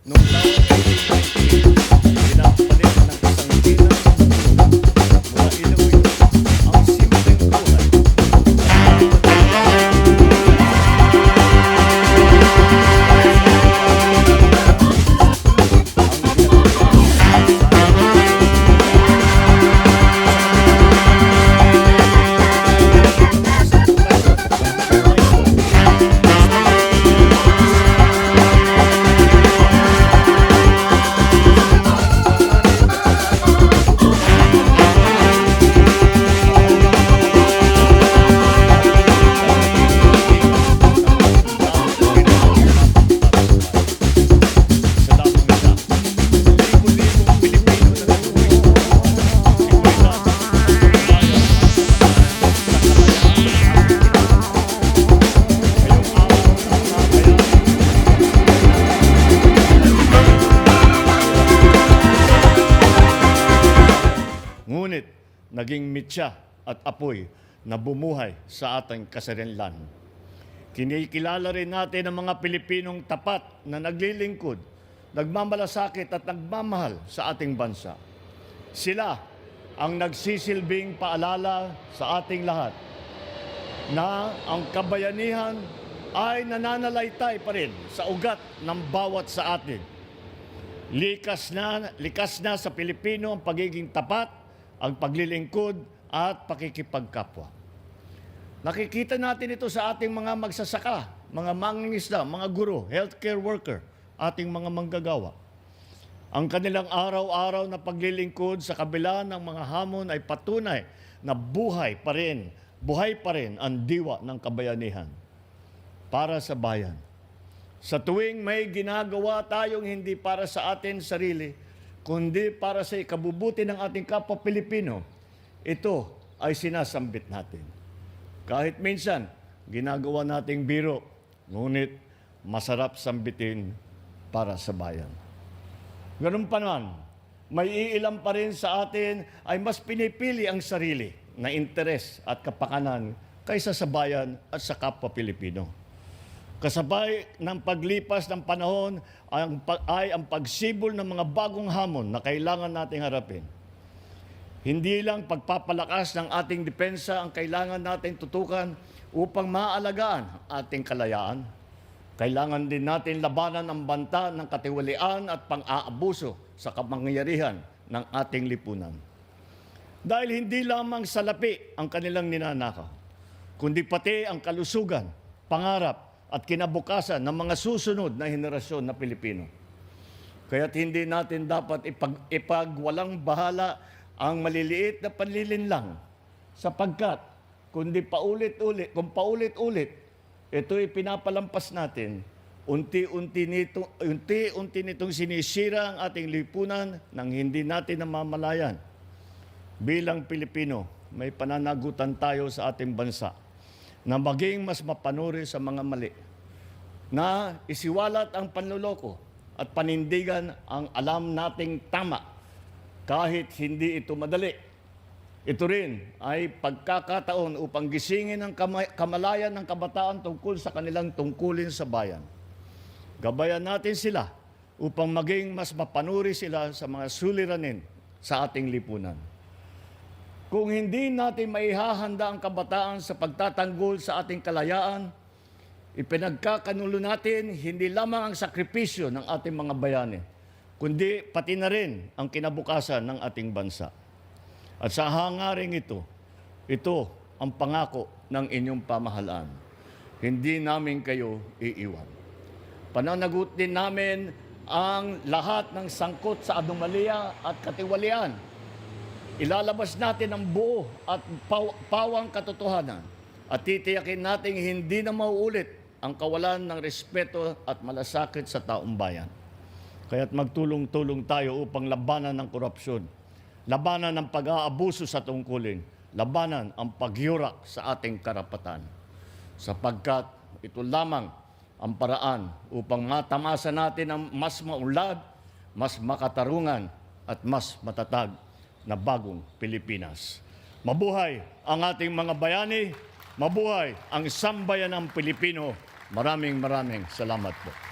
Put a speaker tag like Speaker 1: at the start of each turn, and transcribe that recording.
Speaker 1: Noong taong 1998, pinapalit ng isang ina sa mundo mula Iloilo ang simpleng buhay. Ngunit naging mitya at apoy na bumuhay sa ating kasarinlan. Kinikilala rin natin ang mga Pilipinong tapat na naglilingkod, nagmamalasakit at nagmamahal sa ating bansa. Sila ang nagsisilbing paalala sa ating lahat na ang kabayanihan ay nananalaytay pa rin sa ugat ng bawat sa atin. Likas na sa Pilipino ang pagiging tapat, ang paglilingkod at pakikipagkapwa. Nakikita natin ito sa ating mga magsasaka, mga mangingisda, mga guro, healthcare worker, ating mga manggagawa. Ang kanilang araw-araw na paglilingkod sa kabila ng mga hamon ay patunay na buhay pa rin ang diwa ng kabayanihan para sa bayan. Sa tuwing may ginagawa tayong hindi para sa atin sarili, kundi para sa ikabubuti ng ating kapwa Pilipino, ito ay sinasambit natin. Kahit minsan, ginagawa nating biro, ngunit masarap sambitin para sa bayan. Ganun pa naman, may iilan pa rin sa atin ay mas pinipili ang sarili na interes at kapakanan kaysa sa bayan at sa kapwa Pilipino. Kasabay ng paglipas ng panahon ay ang pagsibol ng mga bagong hamon na kailangan nating harapin. Hindi lang pagpapalakas ng ating depensa ang kailangan nating tutukan upang maalagaan ating kalayaan. Kailangan din natin labanan ang banta ng katiwalian at pang-aabuso sa kapangyarihan ng ating lipunan. Dahil hindi lamang salapi ang kanilang ninanakaw, kundi pati ang kalusugan, pangarap, at kinabukasan ng mga susunod na henerasyon na Pilipino. Kaya't hindi natin dapat ipagwalang bahala ang maliliit na panlilinlang sapagkat kung paulit-ulit, ito'y pinapalampas natin, unti-unti nitong sinisira ang ating lipunan nang hindi natin namamalayan. Bilang Pilipino, may pananagutan tayo sa ating bansa na maging mas mapanuri sa mga mali, na isiwalat ang panloloko at panindigan ang alam nating tama kahit hindi ito madali. Ito rin ay pagkakataon upang gisingin ang kamalayan ng kabataan tungkol sa kanilang tungkulin sa bayan. Gabayan natin sila upang maging mas mapanuri sila sa mga suliranin sa ating lipunan. Kung hindi natin maihahanda ang kabataan sa pagtatanggol sa ating kalayaan, ipinagkakanulo natin hindi lamang ang sakripisyo ng ating mga bayani, kundi pati na rin ang kinabukasan ng ating bansa. At sa hangaring ito ang pangako ng inyong pamahalaan. Hindi namin kayo iiwan. Pananagutin namin ang lahat ng sangkot sa anomalya at katiwalian. Ilalabas natin ang buo at pawang katotohanan at titiyakin natin hindi na mauulit ang kawalan ng respeto at malasakit sa taong bayan. Kaya't magtulong-tulong tayo upang labanan ng korupsyon, labanan ng pag-aabuso sa tungkulin, labanan ang pagyurak sa ating karapatan. Sapagkat ito lamang ang paraan upang matamasa natin ang mas maunlad, mas makatarungan at mas matatag na bagong Pilipinas. Mabuhay ang ating mga bayani, mabuhay ang sambayanang Pilipino. Maraming salamat po.